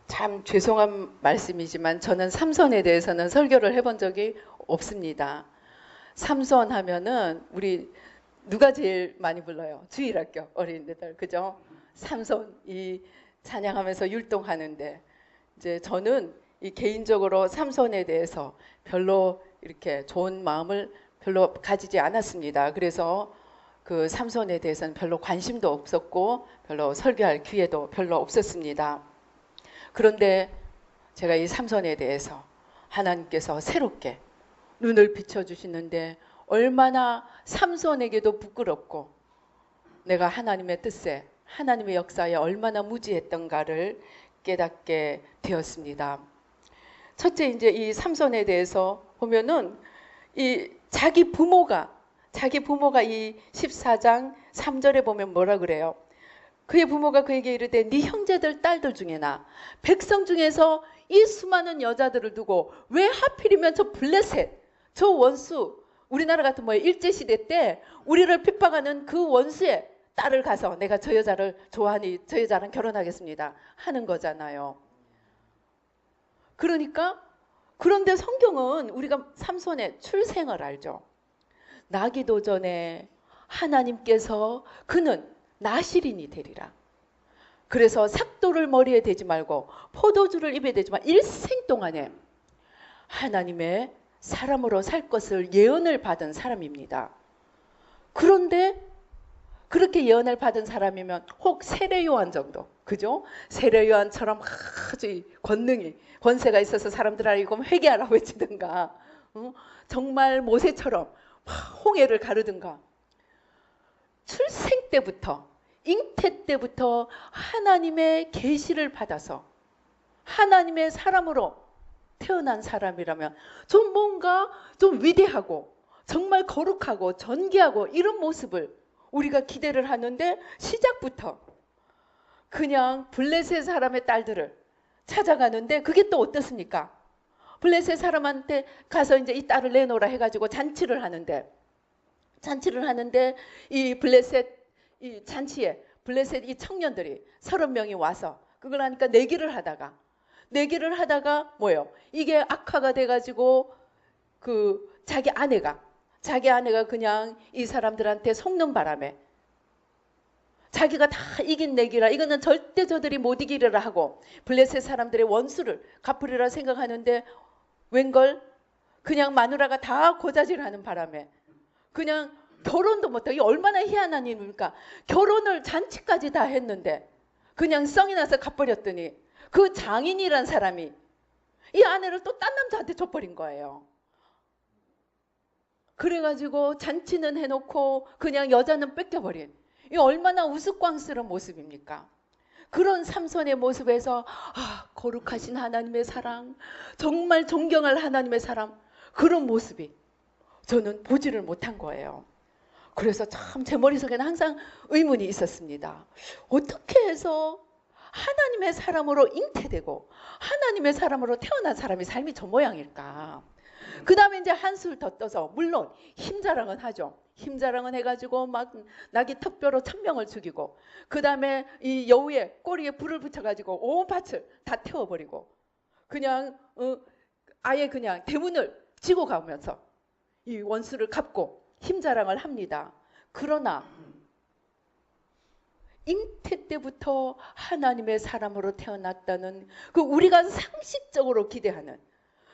참 죄송한 말씀이지만 저는 삼손에 대해서는 설교를 해본 적이 없습니다. 삼손 하면은 우리 누가 제일 많이 불러요? 주일학교 어린이들, 그죠? 삼손 이 찬양하면서 율동하는데 이제 저는 이 개인적으로 삼손에 대해서 별로 이렇게 좋은 마음을 별로 가지지 않았습니다. 그래서 그 삼손에 대해서는 별로 관심도 없었고 별로 설교할 기회도 별로 없었습니다. 그런데 제가 이 삼손에 대해서 하나님께서 새롭게 눈을 비춰주시는데 얼마나 삼손에게도 부끄럽고 내가 하나님의 뜻에 하나님의 역사에 얼마나 무지했던가를 깨닫게 되었습니다. 첫째, 이제 이 삼손에 대해서 보면은 이 자기 부모가 이 14장 3절에 보면 뭐라 그래요? 그의 부모가 그에게 이르되 네 형제들 딸들 중에나 백성 중에서 이 수많은 여자들을 두고 왜 하필이면 저 블레셋 저 원수 우리나라 같은 뭐예요? 일제시대 때 우리를 핍박하는 그 원수의 딸을 가서 내가 저 여자를 좋아하니 저 여자랑 결혼하겠습니다 하는 거잖아요. 그러니까 그런데 성경은 우리가 삼손의 출생을 알죠. 나기도 전에 하나님께서 그는 나실인이 되리라. 그래서 삭도를 머리에 대지 말고 포도주를 입에 대지 말고 일생 동안에 하나님의 사람으로 살 것을 예언을 받은 사람입니다. 그런데 그렇게 예언을 받은 사람이면 혹 세례 요한 정도, 그죠? 세례 요한처럼 아주 권세가 있어서 사람들 알고 회개하라고 외치든가, 정말 모세처럼 홍해를 가르든가, 출생 때부터 잉태 때부터 하나님의 계시를 받아서 하나님의 사람으로 태어난 사람이라면 좀 뭔가 좀 위대하고 정말 거룩하고 존귀하고 이런 모습을 우리가 기대를 하는데 시작부터 그냥 블레셋 사람의 딸들을 찾아가는데 그게 또 어떻습니까? 블레셋 사람한테 가서 이제 이 딸을 내놓으라 해가지고 잔치를 하는데 이 블레셋 이 잔치에 블레셋 이 청년들이 30명이 와서 그걸 하니까 내기를 하다가 뭐예요? 이게 악화가 돼가지고 그 자기 아내가 그냥 이 사람들한테 속는 바람에 자기가 다 이긴 내기라 이거는 절대 저들이 못 이기리라 하고 블레셋 사람들의 원수를 갚으리라 생각하는데 웬걸 그냥 마누라가 다 고자질하는 바람에 그냥 결혼도 못하고 이게 얼마나 희한한 일입니까? 결혼을 잔치까지 다 했는데 그냥 썽이 나서 갚버렸더니 그 장인이란 사람이 이 아내를 또 딴 남자한테 줘버린 거예요. 그래가지고 잔치는 해놓고 그냥 여자는 뺏겨버린 이 얼마나 우스꽝스러운 모습입니까? 그런 삼손의 모습에서 거룩하신 하나님의 사랑, 정말 존경할 하나님의 사람, 그런 모습이 저는 보지를 못한 거예요. 그래서 참 제 머릿속에는 항상 의문이 있었습니다. 어떻게 해서 하나님의 사람으로 잉태되고 하나님의 사람으로 태어난 사람이 삶이 저 모양일까? 그 다음에 이제 한술 더 떠서 물론 힘자랑은 하죠. 힘자랑은 해가지고 막 나귀 턱뼈로 1000명을 죽이고 그 다음에 이 여우의 꼬리에 불을 붙여가지고 온 밭을 다 태워버리고 그냥 아예 그냥 대문을 지고 가면서 이 원수를 갚고 힘자랑을 합니다. 그러나 잉태 때부터 하나님의 사람으로 태어났다는 그 우리가 상식적으로 기대하는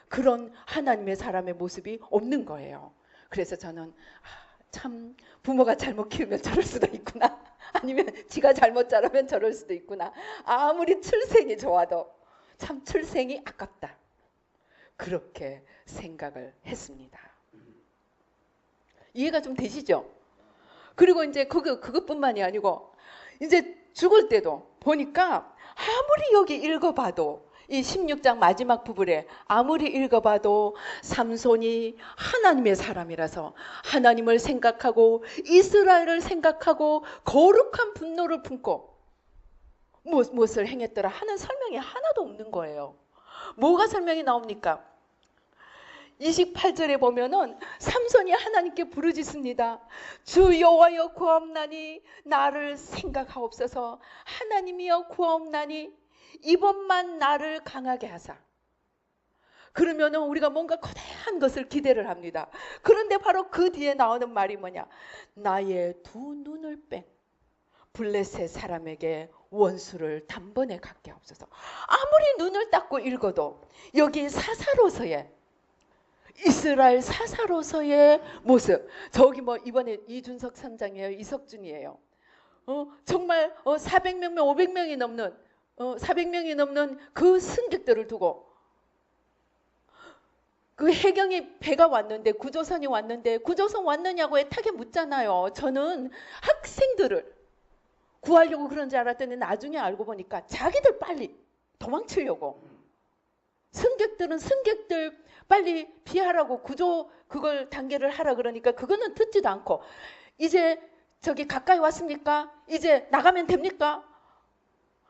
그런 하나님의 사람의 모습이 없는 거예요. 그래서 저는 참 부모가 잘못 키우면 저럴 수도 있구나. 아니면 지가 잘못 자라면 저럴 수도 있구나. 아무리 출생이 좋아도 참 출생이 아깝다. 그렇게 생각을 했습니다. 이해가 좀 되시죠? 그리고 이제 그것뿐만이 아니고 이제 죽을 때도 보니까 아무리 여기 읽어봐도 이 16장 마지막 부분에 아무리 읽어봐도 삼손이 하나님의 사람이라서 하나님을 생각하고 이스라엘을 생각하고 거룩한 분노를 품고 무엇을 행했더라 하는 설명이 하나도 없는 거예요. 뭐가 설명이 나옵니까? 28절에 보면은 삼손이 하나님께 부르짖습니다. 주 여호와여 구하옵나니 나를 생각하옵소서. 하나님이여 구하옵나니 이번만 나를 강하게 하사. 그러면은 우리가 뭔가 거대한 것을 기대를 합니다. 그런데 바로 그 뒤에 나오는 말이 뭐냐? 나의 두 눈을 뺀 블레셋 사람에게 원수를 단번에 갖게 하옵소서. 아무리 눈을 닦고 읽어도 여기 사사로서의 이스라엘 사사로서의 모습, 저기 뭐 이번에 이준석 선장이에요, 이석준이에요. 정말 400명, 500명이 넘는 400명이 넘는 그 승객들을 두고 그 해경이 배가 왔는데 구조선이 왔는데 구조선 왔느냐고 애타게 묻잖아요. 저는 학생들을 구하려고 그런 줄 알았더니 나중에 알고 보니까 자기들 빨리 도망치려고. 승객들은 승객들 빨리 피하라고 구조 그걸 단계를 하라 그러니까 그거는 듣지도 않고 이제 저기 가까이 왔습니까? 이제 나가면 됩니까?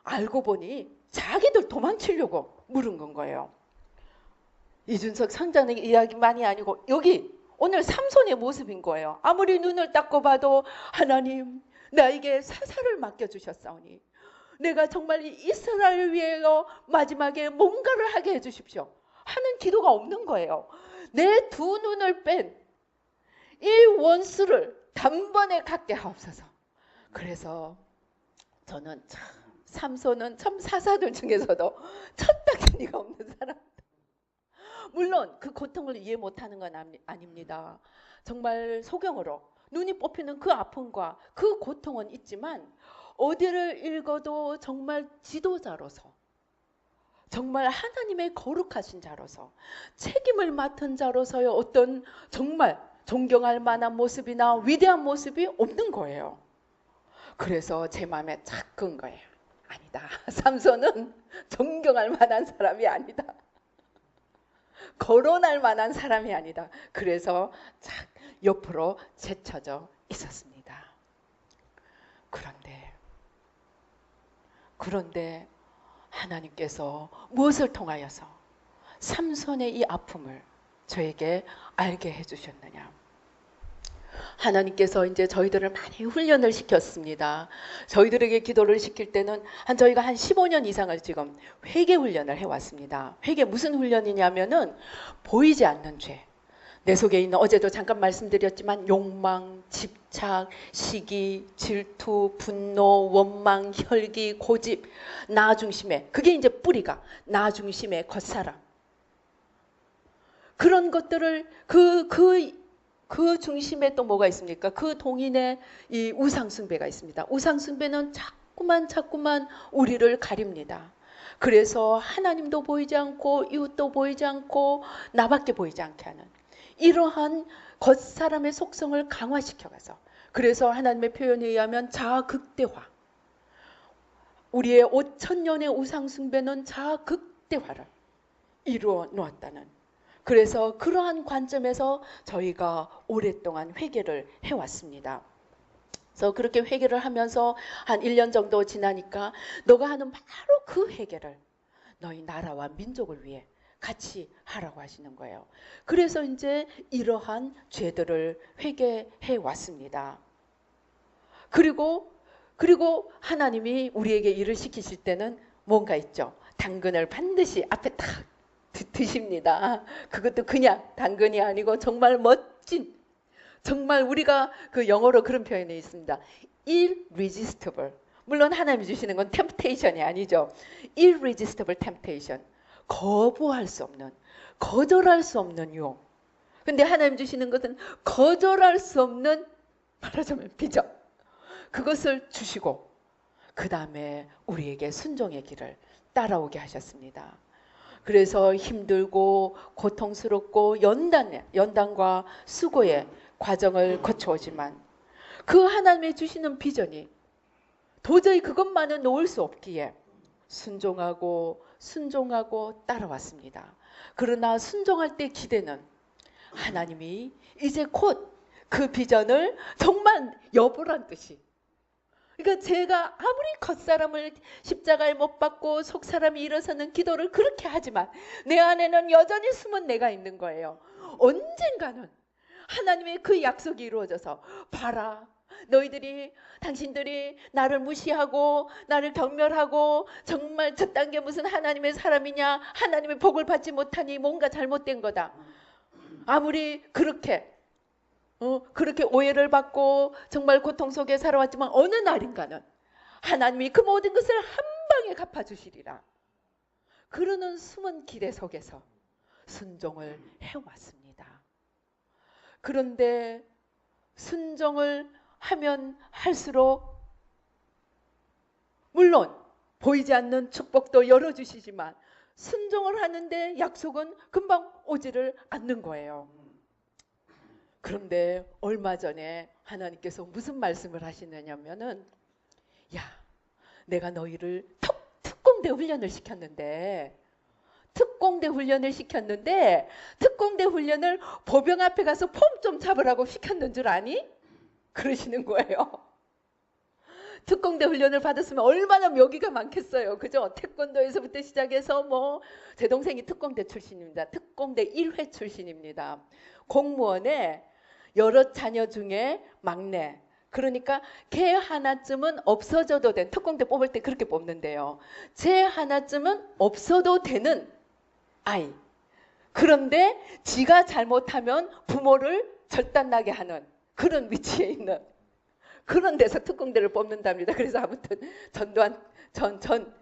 알고 보니 자기들 도망치려고 물은 건 거예요. 이준석 상장의 이야기만이 아니고 여기 오늘 삼손의 모습인 거예요. 아무리 눈을 닦고 봐도 하나님 나에게 사사를 맡겨주셨사오니 내가 정말 이스라엘을 위하여 마지막에 뭔가를 하게 해주십시오 하는 기도가 없는 거예요. 내 두 눈을 뺀 이 원수를 단번에 갖게 하옵소서. 그래서 저는 참 삼손은 참 사사들 중에서도 첫다견이가 없는 사람. 물론 그 고통을 이해 못하는 건 아닙니다. 정말 소경으로 눈이 뽑히는 그 아픔과 그 고통은 있지만 어디를 읽어도 정말 지도자로서 정말 하나님의 거룩하신 자로서 책임을 맡은 자로서의 어떤 정말 존경할 만한 모습이나 위대한 모습이 없는 거예요. 그래서 제 마음에 착 든 거예요. 아니다. 삼손은 존경할 만한 사람이 아니다. 거론할 만한 사람이 아니다. 그래서 착 옆으로 제쳐져 있었습니다. 그런데 하나님께서 무엇을 통하여서 삼손의 이 아픔을 저에게 알게 해주셨느냐? 하나님께서 이제 저희들을 많이 훈련을 시켰습니다. 저희들에게 기도를 시킬 때는 저희가 한 15년 이상을 지금 회개 훈련을 해왔습니다. 회개 무슨 훈련이냐면은 보이지 않는 죄. 내 속에 있는 어제도 잠깐 말씀드렸지만 욕망, 집착, 시기, 질투, 분노, 원망, 혈기, 고집, 나 중심의 그게 이제 뿌리가 나 중심의 겉사람. 그런 것들을 그 중심에 또 뭐가 있습니까? 그 동인의 이 우상숭배가 있습니다. 우상숭배는 자꾸만 우리를 가립니다. 그래서 하나님도 보이지 않고 이웃도 보이지 않고 나밖에 보이지 않게 하는 이러한 겉사람의 속성을 강화시켜가서 그래서 하나님의 표현에 의하면 자아극대화. 우리의 5,000년의 우상숭배는 자아극대화를 이루어 놓았다는 그래서 그러한 관점에서 저희가 오랫동안 회개를 해왔습니다. 그래서 그렇게 회개를 하면서 한 1년 정도 지나니까 너가 하는 바로 그 회개를 너희 나라와 민족을 위해 같이 하라고 하시는 거예요. 그래서 이제 이러한 죄들을 회개해 왔습니다. 그리고 하나님이 우리에게 일을 시키실 때는 뭔가 있죠. 당근을 반드시 앞에 딱 드십니다. 그것도 그냥 당근이 아니고 정말 멋진 정말 우리가 그 영어로 그런 표현이 있습니다. irresistible. 물론 하나님이 주시는 건 temptation이 아니죠. irresistible temptation. 거부할 수 없는, 거절할 수 없는 유혹. 근데 하나님 주시는 것은 거절할 수 없는 말하자면 비전. 그것을 주시고 그 다음에 우리에게 순종의 길을 따라오게 하셨습니다. 그래서 힘들고 고통스럽고 연단과 수고의 과정을 거쳐오지만 그 하나님이 주시는 비전이 도저히 그것만은 놓을 수 없기에 순종하고 따라왔습니다. 그러나 순종할 때 기대는 하나님이 이제 곧 그 비전을 정말 여보란 뜻이 그러니까 제가 아무리 겉사람을 십자가에 못 박고 속사람이 일어서는 기도를 그렇게 하지만 내 안에는 여전히 숨은 내가 있는 거예요. 언젠가는 하나님의 그 약속이 이루어져서 봐라 너희들이 당신들이 나를 무시하고 나를 경멸하고 정말 저딴 게 무슨 하나님의 사람이냐, 하나님의 복을 받지 못하니 뭔가 잘못된 거다. 아무리 그렇게 오해를 받고 정말 고통 속에 살아왔지만 어느 날인가는 하나님이 그 모든 것을 한 방에 갚아주시리라. 그러는 숨은 기대 속에서 순종을 해왔습니다. 그런데 순종을 하면 할수록 물론 보이지 않는 축복도 열어주시지만 순종을 하는데 약속은 금방 오지를 않는 거예요. 그런데 얼마 전에 하나님께서 무슨 말씀을 하시느냐면은, 야, 내가 너희를 특공대 훈련을 시켰는데 특공대 훈련을 보병 앞에 가서 폼 좀 잡으라고 시켰는 줄 아니? 그러시는 거예요. 특공대 훈련을 받았으면 얼마나 묘기가 많겠어요. 그죠? 태권도에서부터 시작해서 제 동생이 특공대 출신입니다. 특공대 1회 출신입니다. 공무원의 여러 자녀 중에 막내. 그러니까 걔 하나쯤은 없어져도 된, 특공대 뽑을 때 그렇게 뽑는데요. 쟤 하나쯤은 없어도 되는 아이. 그런데 지가 잘못하면 부모를 절단나게 하는 그런 위치에 있는 그런 데서 특공대를 뽑는답니다. 그래서 아무튼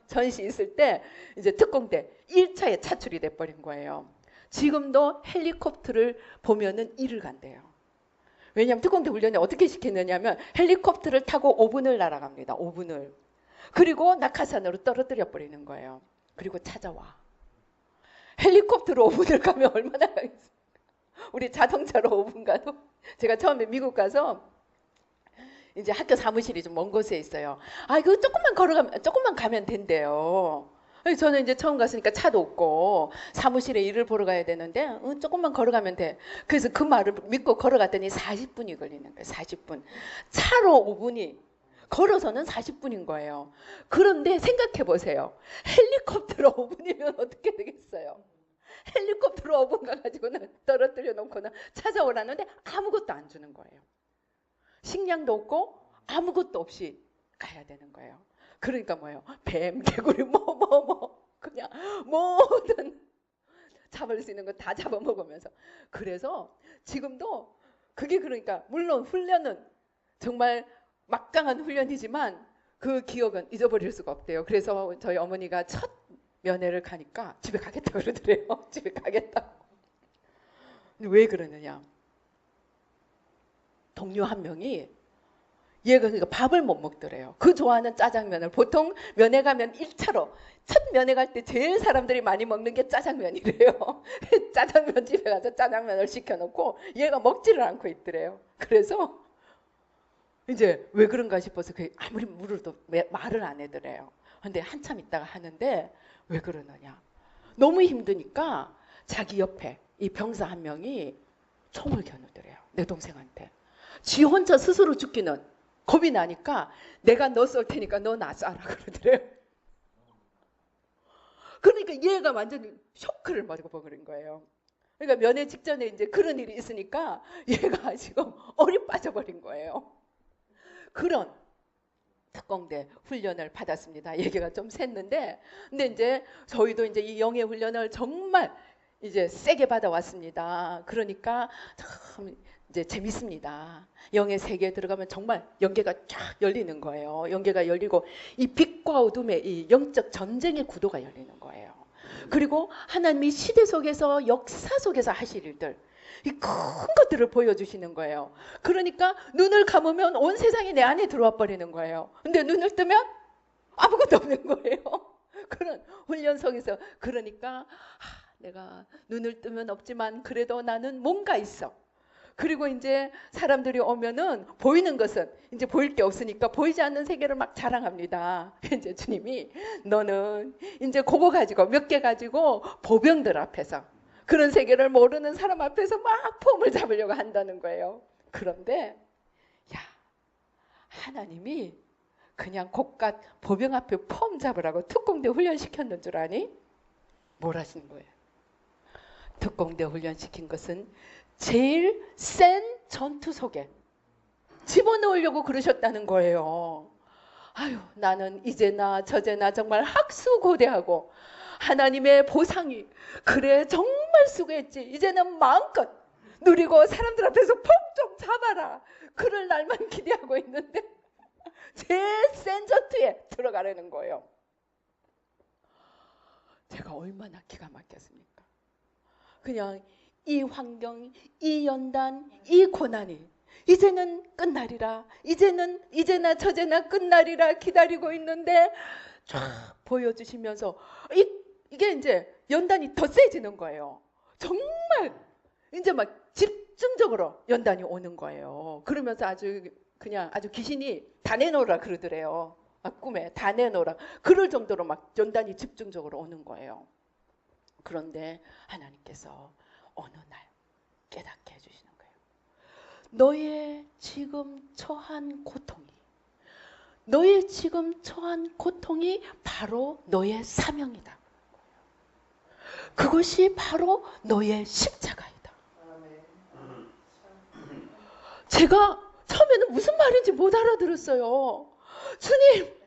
전시 있을 때 이제 특공대 1차에 차출이 돼버린 거예요. 지금도 헬리콥터를 보면은 이를 간대요. 왜냐하면 특공대 훈련이 어떻게 시키느냐면 헬리콥터를 타고 5분을 날아갑니다. 5분을. 그리고 낙하산으로 떨어뜨려 버리는 거예요. 그리고 찾아와. 헬리콥터로 5분을 가면 얼마나 가겠습니까? 우리 자동차로 5분 가도. 제가 처음에 미국 가서 이제 학교 사무실이 좀 먼 곳에 있어요. 이거 조금만 가면 된대요. 저는 이제 처음 갔으니까 차도 없고 사무실에 일을 보러 가야 되는데 조금만 걸어가면 돼. 그래서 그 말을 믿고 걸어갔더니 40분이 걸리는 거예요. 40분. 차로 5분이, 걸어서는 40분인 거예요. 그런데 생각해 보세요. 헬리콥터로 5분이면 어떻게 되겠어요? 헬리콥터로 5분 가가지고는 떨어뜨려 놓고는 찾아오라는데 아무것도 안 주는 거예요. 식량도 없고 아무것도 없이 가야 되는 거예요. 그러니까 뭐예요? 뱀, 개구리, 그냥 모든 잡을 수 있는 거 다 잡아먹으면서. 그래서 지금도 그게, 그러니까 물론 훈련은 정말 막강한 훈련이지만 그 기억은 잊어버릴 수가 없대요. 그래서 저희 어머니가 첫 면회를 가니까 집에 가겠다 그러더래요. 집에 가겠다고. 근데 왜 그러느냐? 동료 한 명이 얘가 그러니까 밥을 못 먹더래요. 그 좋아하는 짜장면을, 보통 면회 가면 1차로 첫 면회 갈 때 제일 사람들이 많이 먹는 게 짜장면이래요. 짜장면 집에 가서 짜장면을 시켜놓고 얘가 먹지를 않고 있더래요. 그래서 이제 왜 그런가 싶어서 아무리 물어도 말을 안 해더래요. 근데 한참 있다가 하는데 왜 그러느냐? 너무 힘드니까 자기 옆에 이 병사 한 명이 총을 겨누더래요. 내 동생한테. 지 혼자 스스로 죽기는 겁이 나니까 내가 너 쏠 테니까 너 나 쏴라 그러더래요. 그러니까 얘가 완전히 쇼크를 먹어버린 거예요. 그러니까 면회 직전에 이제 그런 일이 있으니까 얘가 지금 얼이 빠져버린 거예요. 그런 특공대 훈련을 받았습니다. 얘기가 좀 샜는데, 근데 이제 저희도 이제 이 영예 훈련을 정말 이제 세게 받아왔습니다. 그러니까 참 이제 재밌습니다. 영의 세계에 들어가면 정말 영계가 쫙 열리는 거예요. 영계가 열리고 이 빛과 어둠의 이 영적 전쟁의 구도가 열리는 거예요. 그리고 하나님이 시대 속에서 역사 속에서 하실 일들, 이 큰 것들을 보여주시는 거예요. 그러니까 눈을 감으면 온 세상이 내 안에 들어와 버리는 거예요. 근데 눈을 뜨면 아무것도 없는 거예요. 그런 훈련 속에서. 그러니까 내가 눈을 뜨면 없지만 그래도 나는 뭔가 있어. 그리고 이제 사람들이 오면은 보이는 것은 이제 보일 게 없으니까 보이지 않는 세계를 막 자랑합니다. 이제 주님이 너는 이제 그거 가지고 몇 개 가지고 보병들 앞에서, 그런 세계를 모르는 사람 앞에서 막 폼을 잡으려고 한다는 거예요. 그런데 하나님이 그냥 곡갓 보병 앞에 폼 잡으라고 특공대 훈련시켰는 줄 아니? 뭘 하신 거예요? 특공대 훈련시킨 것은 제일 센 전투 속에, 집어넣으려고 그러셨다는 거예요. 아유, 나는 이제나 저제나 정말 학수고대하고 하나님의 보상이 그래 정말 수고했지. 이제는 마음껏 누리고 사람들 앞에서 폼 좀 잡아라. 그럴 날만 기대하고 있는데 제일 센 전투에 들어가려는 거예요. 제가 얼마나 기가 막혔습니까? 그냥 이 환경, 이 연단, 이 고난이 이제는 끝날이라, 이제나 저제나 끝날이라 기다리고 있는데 쫙 보여주시면서 이게 이제 연단이 더 세지는 거예요. 정말 이제 막 집중적으로 연단이 오는 거예요. 그러면서 아주 귀신이 다 내놓으라 그러더래요. 꿈에 다 내놓으라. 그럴 정도로 막 연단이 집중적으로 오는 거예요. 그런데 하나님께서 어느 날 깨닫게 해주시는 거예요. 너의 지금 처한 고통이 바로 너의 사명이다. 그것이 바로 너의 십자가이다. 제가 처음에는 무슨 말인지 못 알아들었어요. 주님,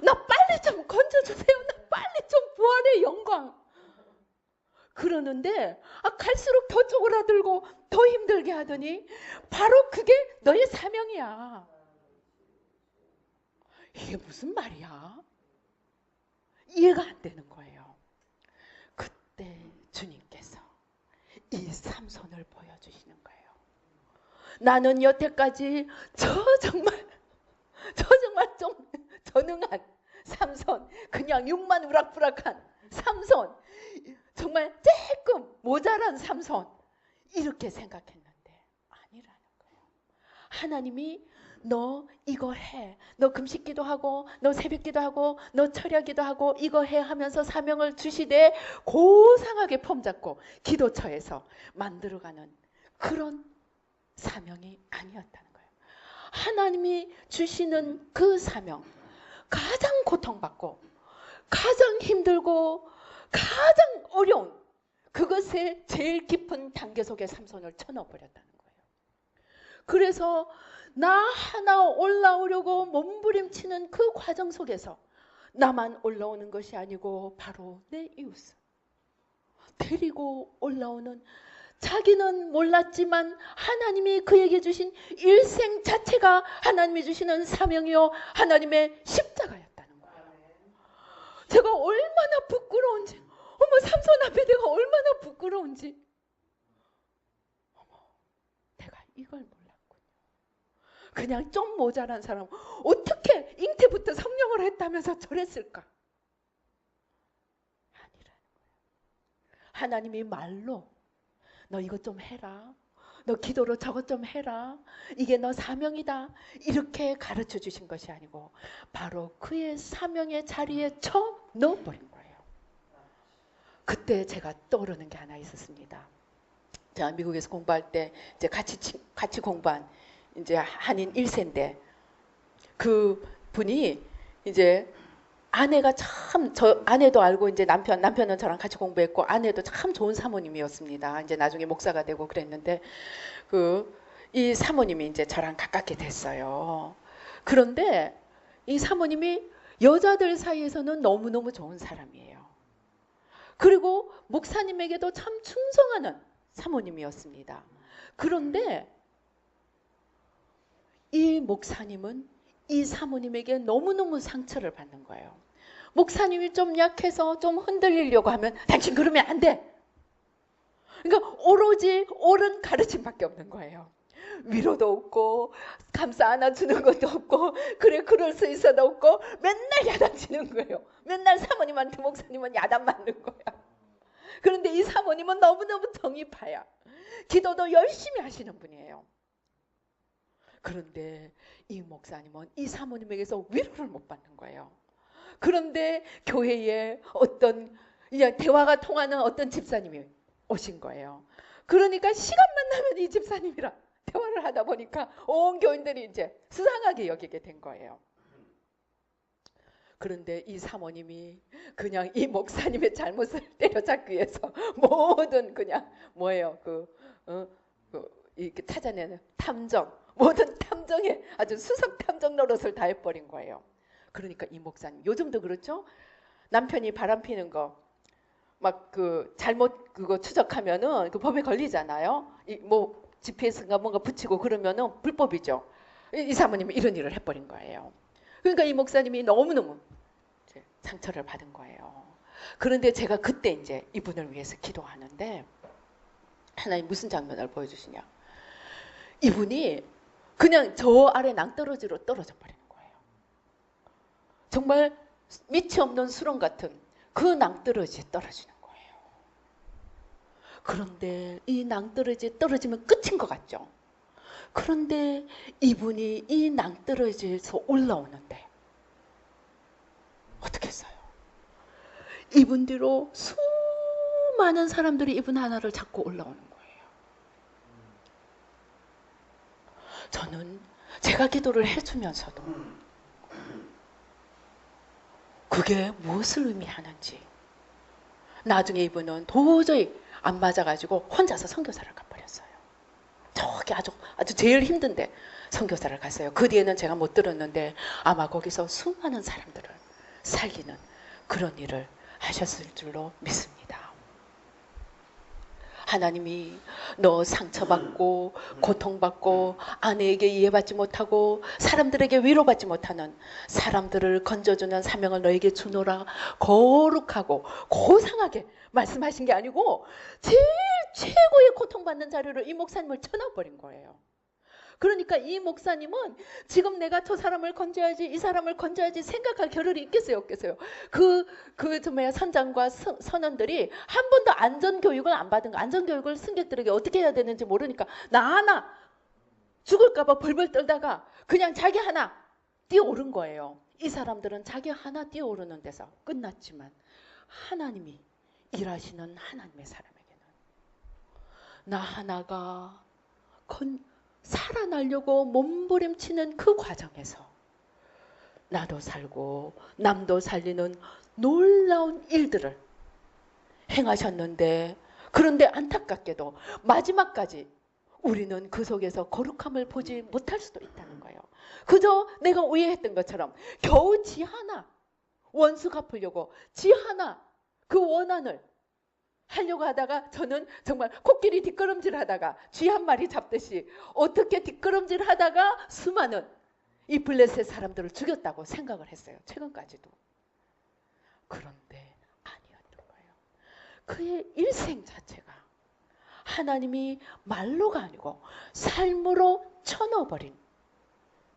나 빨리 좀 건져주세요. 나 빨리 좀 부활의 영광. 그러는데 갈수록 더 쪼그라들고 더 힘들게 하더니 바로 그게 너의 사명이야. 이게 무슨 말이야? 이해가 안 되는 거예요. 그때 주님께서 이 삼손을 보여주시는 거예요. 나는 여태까지 정말 좀 전능한 삼손, 그냥 육만 우락부락한 삼손, 정말 조금 모자란 삼손 이렇게 생각했는데 아니라는 거예요. 하나님이 너 이거 해, 너 금식기도 하고 너 새벽기도 하고 너 철야기도 하고 이거 해 하면서 사명을 주시되 고상하게 폼잡고 기도처에서 만들어가는 그런 사명이 아니었다는 거예요. 하나님이 주시는 그 사명, 가장 고통받고 가장 힘들고 가장 어려운 그것의 제일 깊은 단계 속에 삼손을 쳐넣어버렸다는 거예요. 그래서 나 하나 올라오려고 몸부림치는 그 과정 속에서 나만 올라오는 것이 아니고 바로 내 이웃을 데리고 올라오는, 자기는 몰랐지만 하나님이 그에게 주신 일생 자체가 하나님이 주시는 사명이요 하나님의 십자가였다는 거예요. 제가 얼마나 부끄러운지, 삼손 앞에 내가 얼마나 부끄러운지, 내가 이걸 몰랐군요. 그냥 좀 모자란 사람 어떻게 잉태부터 성령을 했다면서 저랬을까? 아니라는 거예요. 하나님이 말로 너 이것 좀 해라, 너 기도로 저것 좀 해라, 이게 너 사명이다, 이렇게 가르쳐 주신 것이 아니고 바로 그의 사명의 자리에 쳐 넣어버린 거예요. 그때 제가 떠오르는 게 하나 있었습니다. 제가 미국에서 공부할 때 이제 같이 공부한 이제 한인 1세인데 그 분이 이제 아내가 참, 아내도 알고 이제 남편은 저랑 같이 공부했고 아내도 참 좋은 사모님이었습니다. 이제 나중에 목사가 되고 그랬는데 이 사모님이 이제 저랑 가깝게 됐어요. 그런데 이 사모님이 여자들 사이에서는 너무너무 좋은 사람이에요. 그리고 목사님에게도 참 충성하는 사모님이었습니다. 그런데 이 목사님은 이 사모님에게 너무너무 상처를 받는 거예요. 목사님이 좀 약해서 좀 흔들리려고 하면 당신 그러면 안 돼. 그러니까 오로지 옳은 가르침밖에 없는 거예요. 위로도 없고 감싸 안아주는 것도 없고 그래 그럴 수 있어도 없고 맨날 야단치는 거예요. 맨날 사모님한테 목사님은 야단 맞는 거야. 그런데 이 사모님은 너무너무 정의파야. 기도도 열심히 하시는 분이에요. 그런데 이 목사님은 이 사모님에게서 위로를 못 받는 거예요. 그런데 교회에 어떤 대화가 통하는 어떤 집사님이 오신 거예요. 그러니까 시간만 나면 이 집사님이랑 대화를 하다 보니까 온 교인들이 이제 수상하게 여기게 된 거예요. 그런데 이 사모님이 그냥 이 목사님의 잘못을 때려잡기 위해서 모든 그냥 뭐예요? 이렇게 찾아내는 탐정, 모든 탐정에 아주 수석 탐정 노릇을 다 해버린 거예요. 그러니까 이 목사님 요즘도 그렇죠? 남편이 바람 피는 거 막 그 잘못 그거 추적하면은 그 법에 걸리잖아요. 뭐 GPS인가 뭔가 붙이고 그러면은 불법이죠. 이 사모님이 이런 일을 해버린 거예요. 그러니까 이 목사님이 너무너무 상처를 받은 거예요. 그런데 제가 그때 이제 이분을 위해서 기도하는데 하나님 무슨 장면을 보여주시냐. 이분이 그냥 저 아래 낭떠러지로 떨어져 버리는 거예요. 정말 밑이 없는 수렁 같은 그 낭떠러지에 떨어지는 거예요. 그런데 이 낭떠러지에 떨어지면 끝인 것 같죠. 그런데 이분이 이 낭떠러지에서 올라오는데 어떻게 했어요? 이분 뒤로 수많은 사람들이 이분 하나를 잡고 올라오는 거예요. 저는 제가 기도를 해주면서도 그게 무엇을 의미하는지 나중에 이분은 도저히 안 맞아가지고 혼자서 선교사를 가버렸어요. 저기 아주 제일 힘든데 선교사를 갔어요. 그 뒤에는 제가 못 들었는데 아마 거기서 수많은 사람들을 살리는 그런 일을 하셨을 줄로 믿습니다. 하나님이 너 상처받고 고통받고 아내에게 이해받지 못하고 사람들에게 위로받지 못하는 사람들을 건져주는 사명을 너에게 주노라 거룩하고 고상하게 말씀하신 게 아니고 제일 최고의 고통받는 자리로 이 목사님을 쳐놔버린 거예요. 그러니까 이 목사님은 지금 내가 저 사람을 건져야지 이 사람을 건져야지 생각할 겨를이 있겠어요 없겠어요. 선장과 선원들이 한 번도 안전교육을 안 받은 거. 안전교육을 승객들에게 어떻게 해야 되는지 모르니까 나 하나 죽을까 봐 벌벌 떨다가 그냥 자기 하나 뛰어오른 거예요. 이 사람들은 자기 하나 뛰어오르는 데서 끝났지만 하나님이 일하시는 하나님의 사람에게는 나 하나가 살아나려고 몸부림치는 그 과정에서 나도 살고 남도 살리는 놀라운 일들을 행하셨는데 그런데 안타깝게도 마지막까지 우리는 그 속에서 거룩함을 보지 못할 수도 있다는 거예요. 그저 내가 오해했던 것처럼 겨우 지 하나 원수 갚으려고 지 하나 그 원한을 하려고 하다가 저는 정말 코끼리 뒷걸음질 하다가 쥐 한 마리 잡듯이 어떻게 뒷걸음질 하다가 수많은 이 블레셋 사람들을 죽였다고 생각을 했어요. 최근까지도. 그런데 아니었던 거예요. 그의 일생 자체가 하나님이 말로가 아니고 삶으로 쳐넣어버린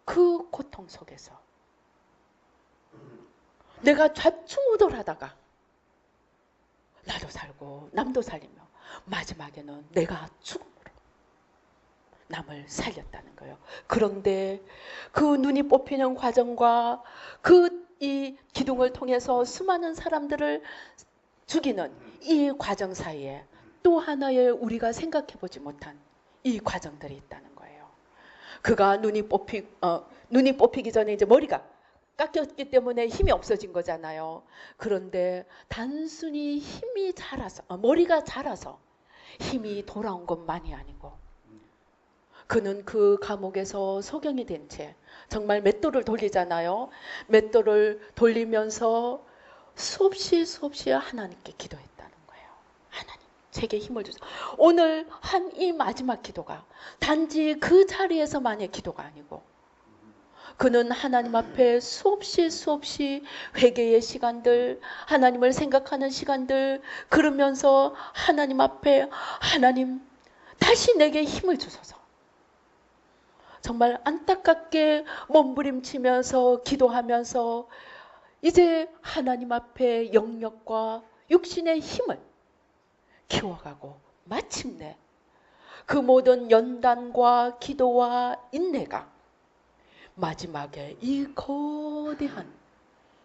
그 고통 속에서 내가 좌충우돌하다가 나도 살고 남도 살리며 마지막에는 내가 죽음으로 남을 살렸다는 거예요. 그런데 그 눈이 뽑히는 과정과 이 기둥을 통해서 수많은 사람들을 죽이는 이 과정 사이에 또 하나의 우리가 생각해보지 못한 이 과정들이 있다는 거예요. 그가 눈이 뽑히기 전에 이제 머리가 깎였기 때문에 힘이 없어진 거잖아요. 그런데 단순히 힘이 자라서 머리가 자라서 힘이 돌아온 것만이 아니고 그는 그 감옥에서 소경이 된 채 정말 맷돌을 돌리잖아요. 맷돌을 돌리면서 수없이 하나님께 기도했다는 거예요. 하나님 제게 힘을 주세요. 오늘 한 이 마지막 기도가 단지 그 자리에서만의 기도가 아니고 그는 하나님 앞에 수없이 회개의 시간들, 하나님을 생각하는 시간들 그러면서 하나님 앞에 하나님 다시 내게 힘을 주소서. 정말 안타깝게 몸부림치면서 기도하면서 이제 하나님 앞에 영역과 육신의 힘을 키워가고 마침내 그 모든 연단과 기도와 인내가 마지막에 이 거대한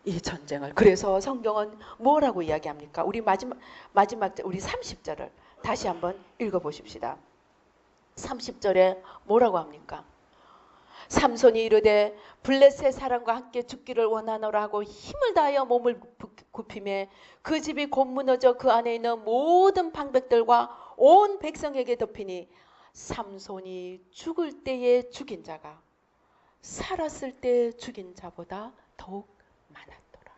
이 전쟁을 그래서 성경은 뭐라고 이야기합니까? 우리 마지막 우리 30절을 다시 한번 읽어보십시다. 30절에 뭐라고 합니까? 삼손이 이르되 블레셋 사람과 함께 죽기를 원하노라 하고 힘을 다하여 몸을 굽히매 그 집이 곧 무너져 그 안에 있는 모든 방백들과 온 백성에게 덮이니 삼손이 죽을 때에 죽인 자가 살았을 때 죽인 자보다 더욱 많았더라.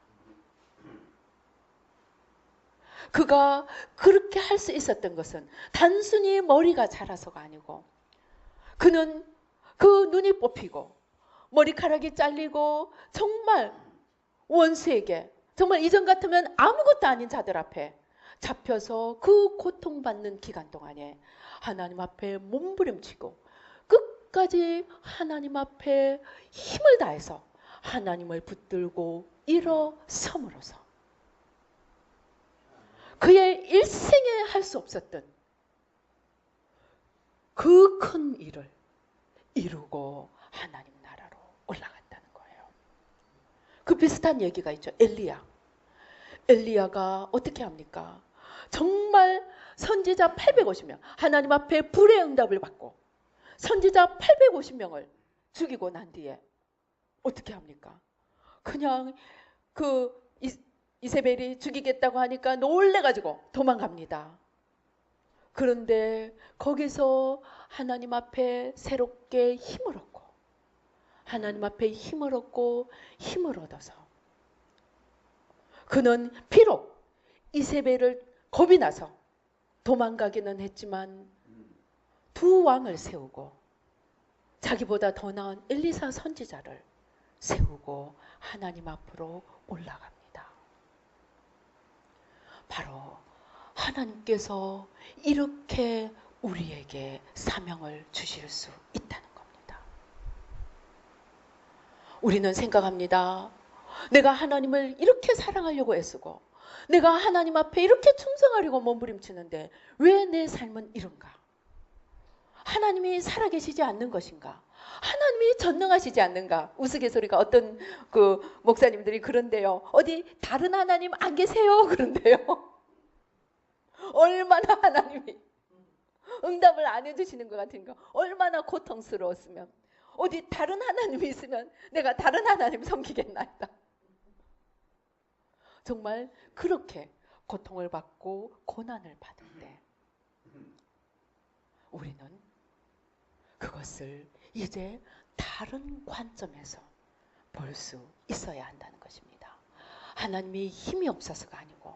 그가 그렇게 할 수 있었던 것은 단순히 머리가 자라서가 아니고, 그는 그 눈이 뽑히고 머리카락이 잘리고 정말 원수에게, 정말 이전 같으면 아무것도 아닌 자들 앞에 잡혀서 그 고통받는 기간 동안에 하나님 앞에 몸부림치고 끝까지 하나님 앞에 힘을 다해서 하나님을 붙들고 일어섬으로써 그의 일생에 할 수 없었던 그 큰 일을 이루고 하나님 나라로 올라갔다는 거예요. 그 비슷한 얘기가 있죠. 엘리야가 어떻게 합니까? 정말 선지자 850명, 하나님 앞에 불의 응답을 받고 선지자 850명을 죽이고 난 뒤에 어떻게 합니까? 그냥 그 이세벨이 죽이겠다고 하니까 놀래가지고 도망갑니다. 그런데 거기서 하나님 앞에 새롭게 힘을 얻고, 하나님 앞에 힘을 얻고 힘을 얻어서 그는 비록 이세벨을 겁이 나서 도망가기는 했지만 두 왕을 세우고 자기보다 더 나은 엘리사 선지자를 세우고 하나님 앞으로 올라갑니다. 바로 하나님께서 이렇게 우리에게 사명을 주실 수 있다는 겁니다. 우리는 생각합니다. 내가 하나님을 이렇게 사랑하려고 애쓰고 내가 하나님 앞에 이렇게 충성하려고 몸부림치는데 왜 내 삶은 이런가? 하나님이 살아계시지 않는 것인가? 하나님이 전능하시지 않는가? 우스갯소리가 어떤 그 목사님들이 그런데요. 어디 다른 하나님 안 계세요? 그런데요. 얼마나 하나님이 응답을 안 해주시는 것 같으니까 얼마나 고통스러웠으면 어디 다른 하나님이 있으면 내가 다른 하나님 섬기겠나이다. 정말 그렇게 고통을 받고 고난을 받은데 우리는 그것을 이제 다른 관점에서 볼 수 있어야 한다는 것입니다. 하나님이 힘이 없어서가 아니고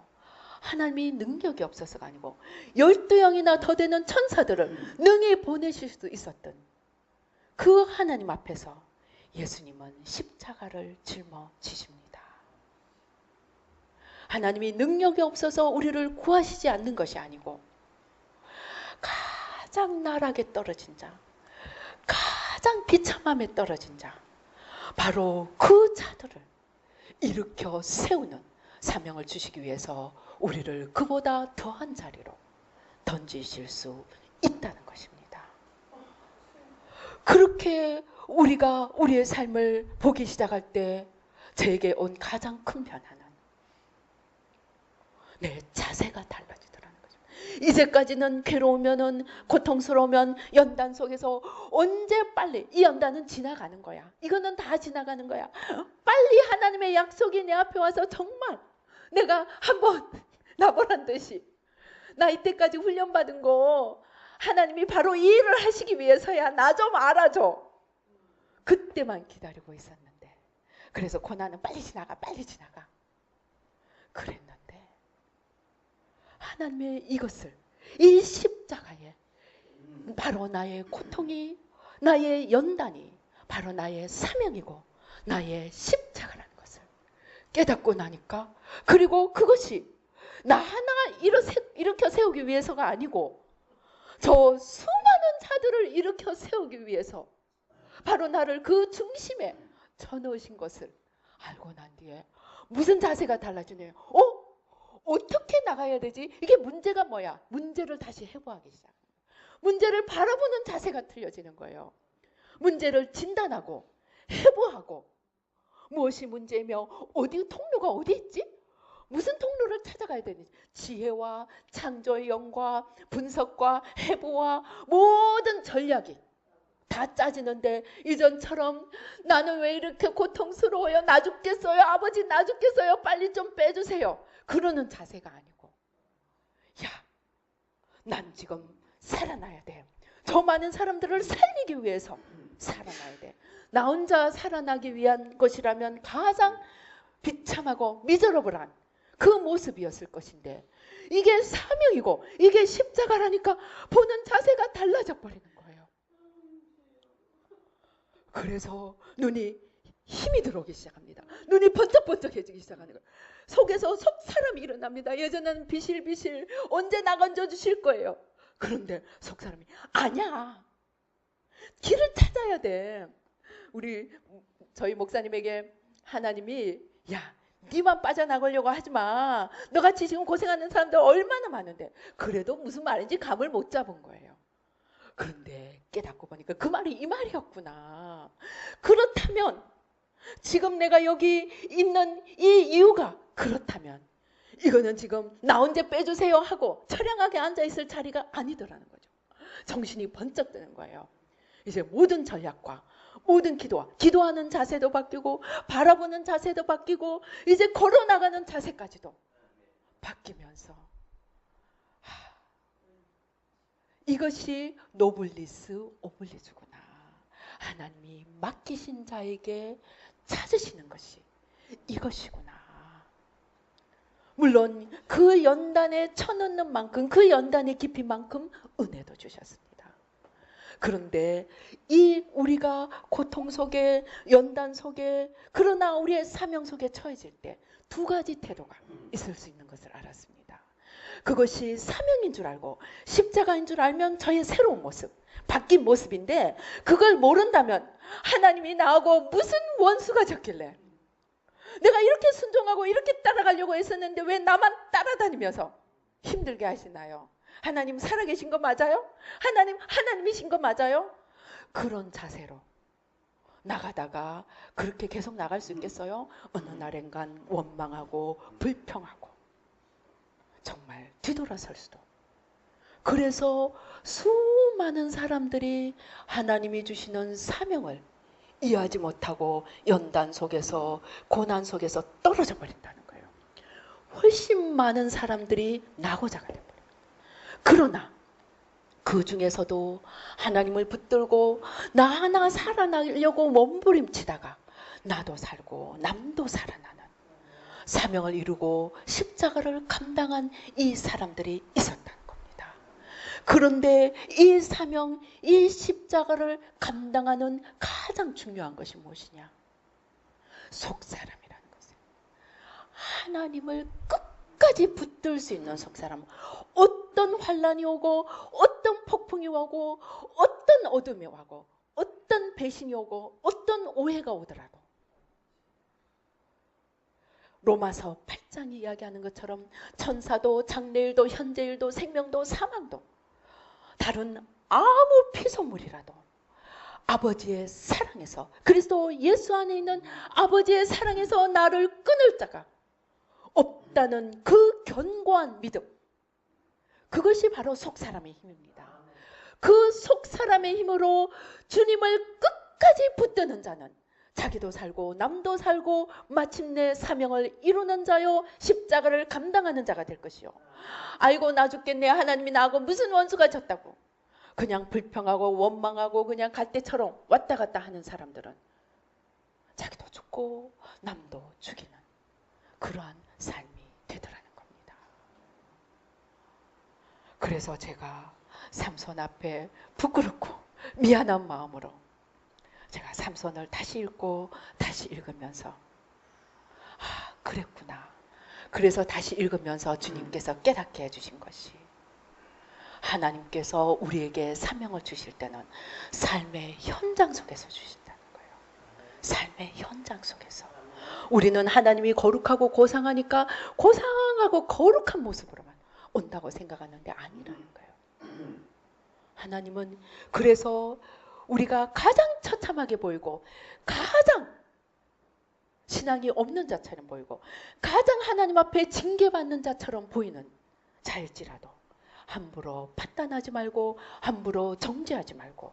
하나님이 능력이 없어서가 아니고 12영이나 더 되는 천사들을 능히 보내실 수 있었던 그 하나님 앞에서 예수님은 십자가를 짊어지십니다. 하나님이 능력이 없어서 우리를 구하시지 않는 것이 아니고 가장 나락에 떨어진 자, 가장 비참함에 떨어진 자, 바로 그 자들을 일으켜 세우는 사명을 주시기 위해서 우리를 그보다 더한 자리로 던지실 수 있다는 것입니다. 그렇게 우리가 우리의 삶을 보기 시작할 때 저에게 온 가장 큰 변화는 내 자세가 달라지더라는 거죠. 이제까지는 괴로우면은 고통스러우면 연단 속에서 언제 빨리 이 연단은 지나가는 거야. 이거는 다 지나가는 거야. 빨리 하나님의 약속이 내 앞에 와서 정말 내가 한번 나보란 듯이 나 이때까지 훈련받은 거 하나님이 바로 이 일을 하시기 위해서야. 나 좀 알아줘. 그때만 기다리고 있었는데 그래서 고난은 빨리 지나가 빨리 지나가 그랬는데 하나님의 이것을 이 십자가에 바로 나의 고통이 나의 연단이 바로 나의 사명이고 나의 십자가라는 것을 깨닫고 나니까 그리고 그것이 나 하나 일으켜 세우기 위해서가 아니고 저 수많은 자들을 일으켜 세우기 위해서 바로 나를 그 중심에 쳐넣으신 것을 알고 난 뒤에 무슨 자세가 달라지네요. 어떻게 나가야 되지? 이게 문제가 뭐야? 문제를 다시 해부하기 시작합니다. 문제를 바라보는 자세가 틀려지는 거예요. 문제를 진단하고 해부하고 무엇이 문제이며 어디 통로가 어디 있지? 무슨 통로를 찾아가야 되는지 지혜와 창조의 영과 분석과 해부와 모든 전략이 다 짜지는데 이전처럼 나는 왜 이렇게 고통스러워요? 나 죽겠어요. 아버지 나 죽겠어요. 빨리 좀 빼주세요. 그러는 자세가 아니고 야, 난 지금 살아나야 돼. 저 많은 사람들을 살리기 위해서 살아나야 돼. 나 혼자 살아나기 위한 것이라면 가장 비참하고 미저러블한 그 모습이었을 것인데, 이게 사명이고 이게 십자가라니까 보는 자세가 달라져 버리는 거예요. 그래서 눈이 힘이 들어오기 시작합니다. 눈이 번쩍번쩍해지기 시작하는 거예요. 속에서 속사람이 일어납니다. 예전에는 비실비실 언제 나건져 주실 거예요. 그런데 속사람이 아니야, 길을 찾아야 돼. 저희 목사님에게 하나님이 야, 네만 빠져나가려고 하지 마. 너같이 지금 고생하는 사람들 얼마나 많은데. 그래도 무슨 말인지 감을 못 잡은 거예요. 그런데 깨닫고 보니까 그 말이 이 말이었구나. 그렇다면 지금 내가 여기 있는 이 이유가 그렇다면 이거는 지금 나 언제 빼주세요 하고 처량하게 앉아있을 자리가 아니더라는 거죠. 정신이 번쩍 드는 거예요. 이제 모든 전략과 모든 기도하는 자세도 바뀌고 바라보는 자세도 바뀌고 이제 걸어나가는 자세까지도 바뀌면서 이것이 노블리스 오블리주구나. 하나님이 맡기신 자에게 찾으시는 것이 이것이구나. 물론 그 연단에 쳐넣는 만큼, 그 연단의 깊이만큼 은혜도 주셨습니다. 그런데 이 우리가 고통 속에, 연단 속에, 그러나 우리의 사명 속에 처해질 때 두 가지 태도가 있을 수 있는 것을 알았습니다. 그것이 사명인 줄 알고 십자가인 줄 알면 저의 새로운 모습, 바뀐 모습인데, 그걸 모른다면 하나님이 나하고 무슨 원수가 졌길래 내가 이렇게 순종하고 이렇게 따라가려고 했었는데 왜 나만 따라다니면서 힘들게 하시나요? 하나님 살아계신 거 맞아요? 하나님이신 거 맞아요? 그런 자세로 나가다가 그렇게 계속 나갈 수 있겠어요? 어느 날엔간 원망하고 불평하고 정말 뒤돌아설 수도. 그래서 수많은 사람들이 하나님이 주시는 사명을 이해하지 못하고 연단 속에서, 고난 속에서 떨어져 버린다는 거예요. 훨씬 많은 사람들이 나고자가 돼버려요. 그러나 그 중에서도 하나님을 붙들고 나 하나 살아나려고 몸부림치다가 나도 살고 남도 살아나는 사명을 이루고 십자가를 감당한 이 사람들이 있었다는 겁니다. 그런데 이 사명, 이 십자가를 감당하는 가장 중요한 것이 무엇이냐? 속사람이라는 것이에요. 하나님을 끝까지 붙들 수 있는 속사람. 어떤 환난이 오고 어떤 폭풍이 오고 어떤 어둠이 오고 어떤 배신이 오고 어떤 오해가 오더라도 로마서 8장이 이야기하는 것처럼 천사도 장래일도 현재일도 생명도 사망도 다른 아무 피조물이라도 아버지의 사랑에서, 그리스도 예수 안에 있는 아버지의 사랑에서 나를 끊을 자가 없다는 그 견고한 믿음, 그것이 바로 속사람의 힘입니다. 그 속사람의 힘으로 주님을 끝까지 붙드는 자는 자기도 살고 남도 살고 마침내 사명을 이루는 자요 십자가를 감당하는 자가 될 것이요. 아이고 나 죽겠네, 하나님이 나하고 무슨 원수가 졌다고 그냥 불평하고 원망하고 그냥 갈 때처럼 왔다 갔다 하는 사람들은 자기도 죽고 남도 죽이는 그러한 삶이 되더라는 겁니다. 그래서 제가 삼손 앞에 부끄럽고 미안한 마음으로 제가 삼손을 다시 읽고 다시 읽으면서 그랬구나. 그래서 다시 읽으면서 주님께서 깨닫게 해주신 것이, 하나님께서 우리에게 사명을 주실 때는 삶의 현장 속에서 주신다는 거예요. 삶의 현장 속에서. 우리는 하나님이 거룩하고 고상하니까 고상하고 거룩한 모습으로만 온다고 생각하는데 아니라는 거예요. 하나님은 그래서 우리가 가장 처참하게 보이고 가장 신앙이 없는 자처럼 보이고 가장 하나님 앞에 징계받는 자처럼 보이는 자일지라도 함부로 판단하지 말고 함부로 정죄하지 말고,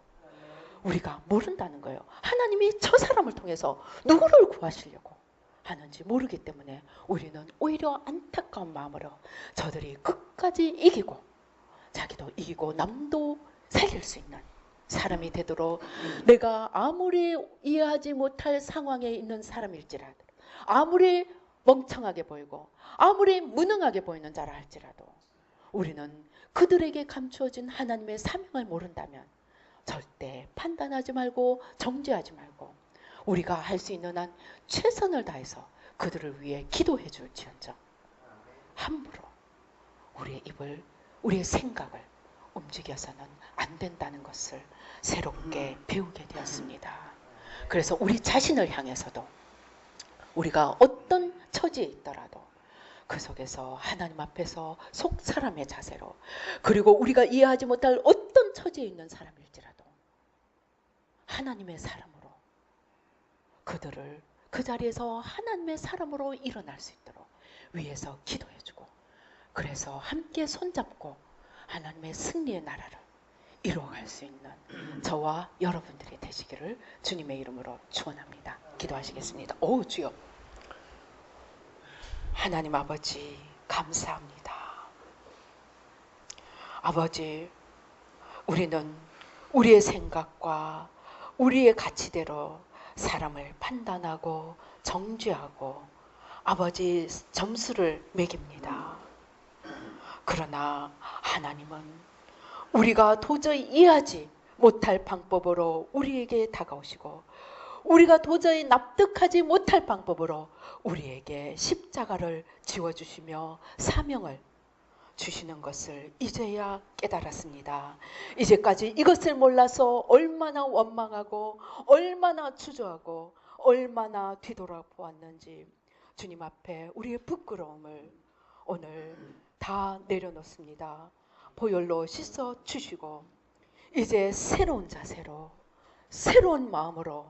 우리가 모른다는 거예요. 하나님이 저 사람을 통해서 누구를 구하시려고 하는지 모르기 때문에 우리는 오히려 안타까운 마음으로 저들이 끝까지 이기고 자기도 이기고 남도 살릴 수 있는 사람이 되도록, 내가 아무리 이해하지 못할 상황에 있는 사람일지라도, 아무리 멍청하게 보이고 아무리 무능하게 보이는 자라 할지라도, 우리는 그들에게 감추어진 하나님의 사명을 모른다면 절대 판단하지 말고 정죄하지 말고 우리가 할 수 있는 한 최선을 다해서 그들을 위해 기도해 줄지언정 함부로 우리의 입을, 우리의 생각을 움직여서는 안 된다는 것을 새롭게 배우게 되었습니다. 그래서 우리 자신을 향해서도 우리가 어떤 처지에 있더라도 그 속에서 하나님 앞에서 속 사람의 자세로, 그리고 우리가 이해하지 못할 어떤 처지에 있는 사람일지라도 하나님의 사람으로 그들을 그 자리에서 하나님의 사람으로 일어날 수 있도록 위에서 기도해주고, 그래서 함께 손잡고 하나님의 승리의 나라를 이루어갈 수 있는 저와 여러분들이 되시기를 주님의 이름으로 축원합니다. 기도하시겠습니다. 오 주여, 하나님 아버지 감사합니다. 아버지, 우리는 우리의 생각과 우리의 가치대로 사람을 판단하고 정죄하고 아버지 점수를 매깁니다. 그러나 하나님은 우리가 도저히 이해하지 못할 방법으로 우리에게 다가오시고, 우리가 도저히 납득하지 못할 방법으로 우리에게 십자가를 지워주시며 사명을 주시는 것을 이제야 깨달았습니다. 이제까지 이것을 몰라서 얼마나 원망하고 얼마나 주저하고 얼마나 뒤돌아보았는지 주님 앞에 우리의 부끄러움을 오늘 다 내려놓습니다. 보혈로 씻어 주시고 이제 새로운 자세로, 새로운 마음으로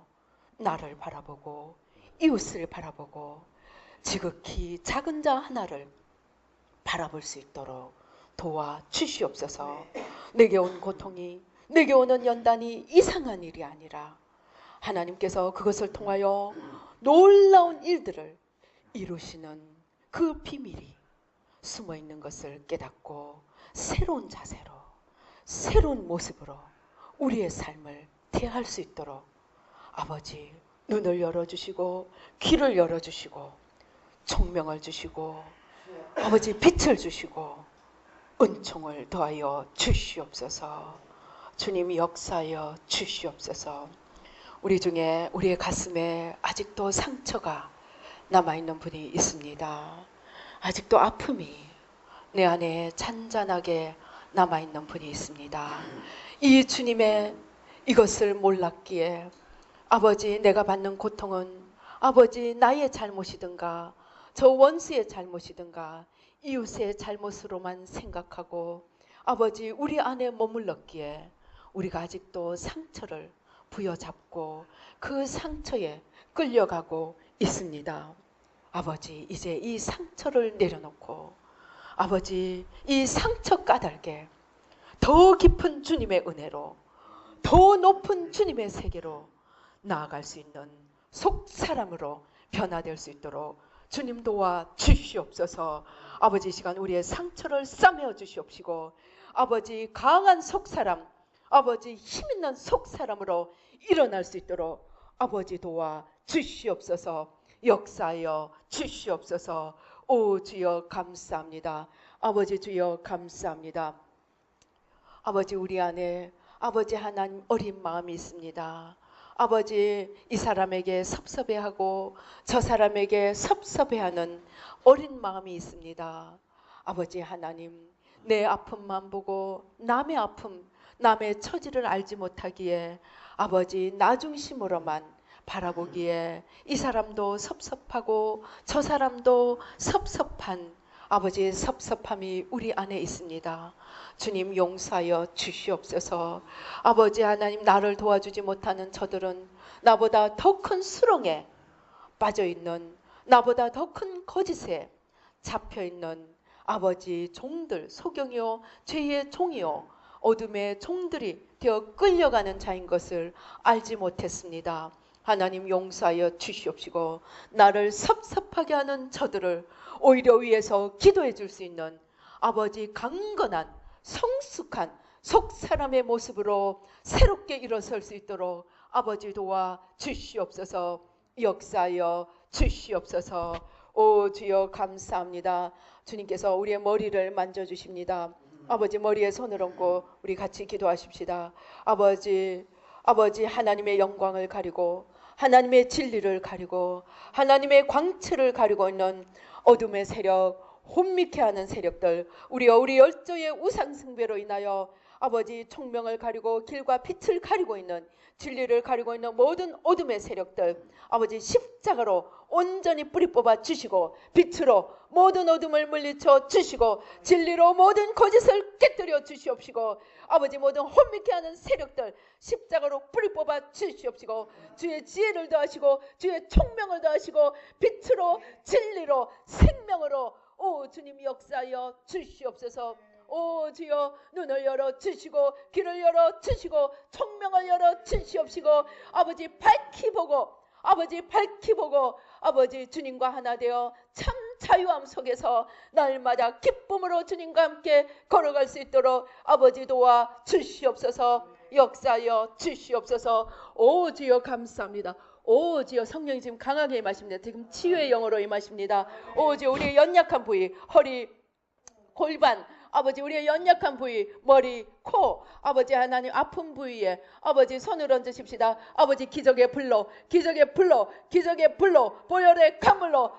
나를 바라보고 이웃을 바라보고 지극히 작은 자 하나를 바라볼 수 있도록 도와 주시옵소서. 내게 온 고통이, 내게 오는 연단이 이상한 일이 아니라 하나님께서 그것을 통하여 놀라운 일들을 이루시는 그 비밀이 숨어 있는 것을 깨닫고 새로운 자세로, 새로운 모습으로 우리의 삶을 대할 수 있도록 아버지 눈을 열어주시고 귀를 열어주시고 총명을 주시고 아버지 빛을 주시고 은총을 더하여 주시옵소서. 주님 역사하여 주시옵소서. 우리 중에 우리의 가슴에 아직도 상처가 남아있는 분이 있습니다. 아직도 아픔이 내 안에 잔잔하게 남아있는 분이 있습니다. 이 주님의 이것을 몰랐기에 아버지 내가 받는 고통은 아버지 나의 잘못이든가 저 원수의 잘못이든가 이웃의 잘못으로만 생각하고 아버지 우리 안에 머물렀기에 우리가 아직도 상처를 부여잡고 그 상처에 끌려가고 있습니다. 아버지 이제 이 상처를 내려놓고 아버지 이 상처 까닭에 더 깊은 주님의 은혜로, 더 높은 주님의 세계로 나아갈 수 있는 속 사람으로 변화될 수 있도록 주님 도와 주시옵소서. 아버지 이 시간 우리의 상처를 싸매어 주시옵시고 아버지 강한 속사람, 아버지 힘있는 속사람으로 일어날 수 있도록 아버지 도와 주시옵소서. 역사하여 주시옵소서. 오 주여 감사합니다. 아버지 주여 감사합니다. 아버지 우리 안에 아버지 하나님 어린 마음이 있습니다. 아버지 이 사람에게 섭섭해하고 저 사람에게 섭섭해하는 어린 마음이 있습니다. 아버지 하나님 내 아픔만 보고 남의 아픔, 남의 처지를 알지 못하기에 아버지 나 중심으로만 바라보기에 이 사람도 섭섭하고 저 사람도 섭섭한 아버지의 섭섭함이 우리 안에 있습니다. 주님 용서하여 주시옵소서. 아버지 하나님 나를 도와주지 못하는 저들은 나보다 더 큰 수렁에 빠져있는, 나보다 더 큰 거짓에 잡혀있는 아버지 종들, 소경이요 죄의 종이요 어둠의 종들이 되어 끌려가는 자인 것을 알지 못했습니다. 하나님 용서하여 주시옵시고 나를 섭섭하게 하는 저들을 오히려 위해서 기도해 줄 수 있는 아버지 강건한 성숙한 속 사람의 모습으로 새롭게 일어설 수 있도록 아버지 도와 주시옵소서. 역사하여 주시옵소서. 오 주여 감사합니다. 주님께서 우리의 머리를 만져주십니다. 아버지 머리에 손을 얹고 우리 같이 기도하십시다. 아버지 하나님의 영광을 가리고 하나님의 진리를 가리고 하나님의 광채를 가리고 있는 어둠의 세력, 혼미케 하는 세력들, 우리 열조의 우상숭배로 인하여 아버지 총명을 가리고 길과 빛을 가리고 있는, 진리를 가리고 있는 모든 어둠의 세력들, 아버지 십자가로 온전히 뿌리 뽑아 주시고 빛으로 모든 어둠을 물리쳐 주시고 진리로 모든 거짓을 깨뜨려 주시옵시고 아버지 모든 혼미케 하는 세력들 십자가로 뿌리 뽑아 주시옵시고 주의 지혜를 더하시고 주의 총명을 더하시고 빛으로 진리로 생명으로 오 주님 역사하여 주시옵소서. 오 주여 눈을 열어 주시고 귀를 열어 주시고 총명을 열어 주시옵시고 아버지 밝히 보고 아버지 주님과 하나 되어 참 자유함 속에서 날마다 기쁨으로 주님과 함께 걸어갈 수 있도록 아버지 도와 주시옵소서. 역사하여 주시옵소서. 오 주여 감사합니다. 오 주여 성령이 지금 강하게 임하십니다. 지금 치유의 영으로 임하십니다. 오 주여 우리의 연약한 부위 허리 골반 아버지 우리의 연약한 부위 머리 코 아버지 하나님 아픈 부위에 아버지 손을 얹으십시다. 아버지 기적의 불로 보혈의 강물로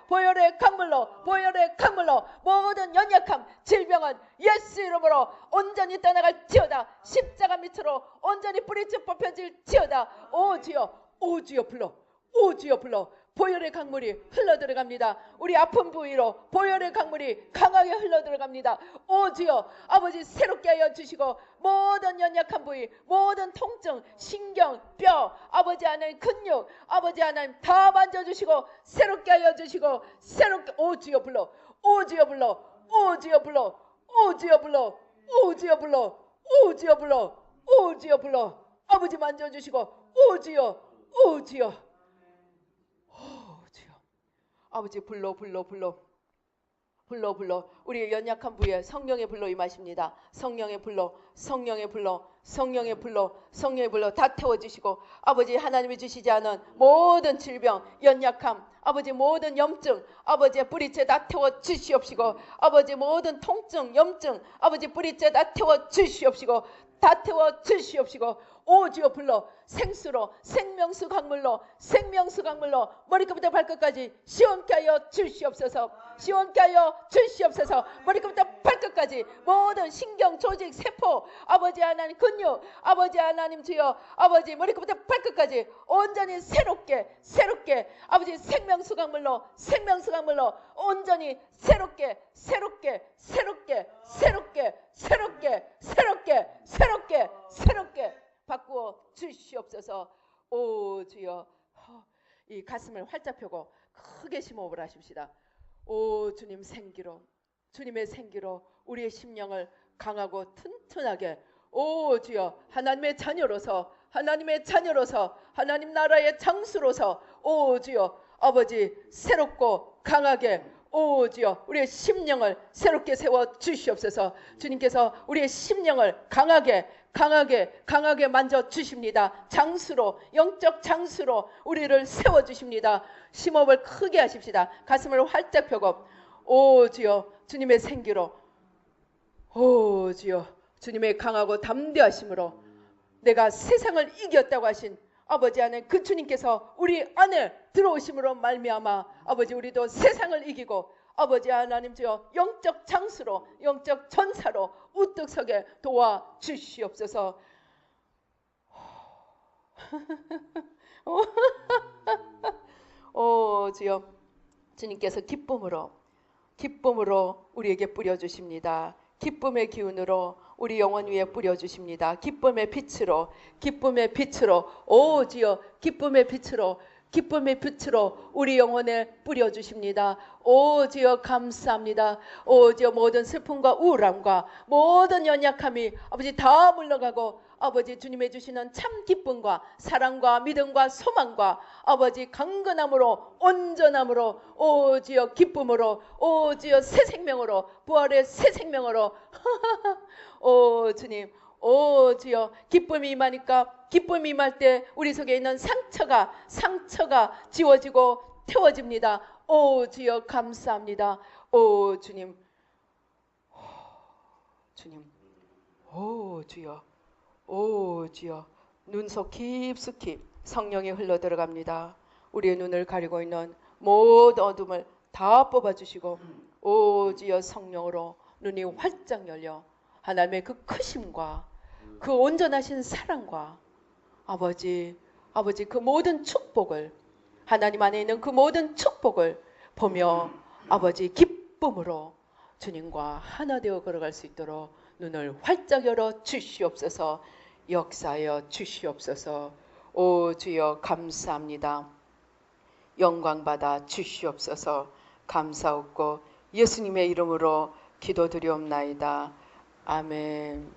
모든 연약함 질병은 예수 이름으로 온전히 떠나갈지어다. 십자가 밑으로 온전히 뿌리째 뽑혀질지어다. 오 주여 불러 보혈의 강물이 흘러들어갑니다. 우리 아픈 부위로 보혈의 강물이 강하게 흘러들어갑니다. 오 주여 아버지 새롭게 하여 주시고 모든 연약한 부위 모든 통증 신경 뼈 아버지 하나님 근육 아버지 하나님 다 만져주시고 새롭게 하여 주시고 새롭게 오 주여 불러 아버지 만져주시고 오 주여 아버지 불러 우리의 연약한 부위에 성령의 불로 임하십니다. 성령의 불로 다 태워주시고 아버지 하나님이 주시지 않은 모든 질병 연약함 아버지 모든 염증 아버지의 뿌리째 다 태워주시옵시고 아버지 모든 통증 염증 아버지 뿌리째 다 태워주시옵시고 오 주여 불러 생수로 생명수 강물로 머리끝부터 발끝까지 시원케 하여 주시옵소서. 머리끝부터 발끝까지 모든 신경 조직 세포 아버지 하나님 근육 아버지 하나님 주여 아버지 머리끝부터 발끝까지 온전히 새롭게 아버지 생명수 강물로 온전히 새롭게 바꾸어 주시옵소서. 오 주여 이 가슴을 활짝 펴고 크게 심호흡을 하십시다. 오 주님 주님의 생기로 우리의 심령을 강하고 튼튼하게 오 주여 하나님의 자녀로서 하나님 나라의 장수로서 오 주여 아버지 새롭고 강하게 오 주여 우리의 심령을 새롭게 세워 주시옵소서. 주님께서 우리의 심령을 강하게 만져 주십니다. 장수로 영적 장수로 우리를 세워 주십니다. 심호흡을 크게 하십시다. 가슴을 활짝 펴고 오 주여 주님의 생기로 오 주여 주님의 강하고 담대하심으로 내가 세상을 이겼다고 하신 아버지 안에 그 주님께서 우리 안에 들어오심으로 말미암아 아버지 우리도 세상을 이기고 아버지 하나님 주여 영적 장수로 영적 전사로 우뚝 서게 도와주시옵소서. 오 주여 주님께서 기쁨으로 우리에게 뿌려주십니다. 기쁨의 기운으로 우리 영혼 위에 뿌려주십니다. 기쁨의 빛으로 오 주여 기쁨의 빛으로 우리 영혼에 뿌려주십니다. 오 주여 감사합니다. 오 주여 모든 슬픔과 우울함과 모든 연약함이 아버지 다 물러가고 아버지 주님의 주시는 참 기쁨과 사랑과 믿음과 소망과 아버지 강건함으로 온전함으로 오 주여 기쁨으로 오 주여 새 생명으로 부활의 새 생명으로 오 주님 오 주여 기쁨이 임하니까 기쁨이 임할 때 우리 속에 있는 상처가 지워지고 태워집니다. 오 주여 감사합니다. 오 주님, 주님, 오 주여, 오 주여, 눈속 깊숙이 성령이 흘러 들어갑니다. 우리의 눈을 가리고 있는 모든 어둠을 다 뽑아주시고 오 주여 성령으로 눈이 활짝 열려 하나님의 그 크심과 그 온전하신 사랑과 아버지 그 모든 축복을, 하나님 안에 있는 그 모든 축복을 보며 아버지 기쁨으로 주님과 하나 되어 걸어갈 수 있도록 눈을 활짝 열어 주시옵소서. 역사하여 주시옵소서. 오 주여 감사합니다. 영광 받아 주시옵소서. 감사하고 예수님의 이름으로 기도드리옵나이다. 아멘.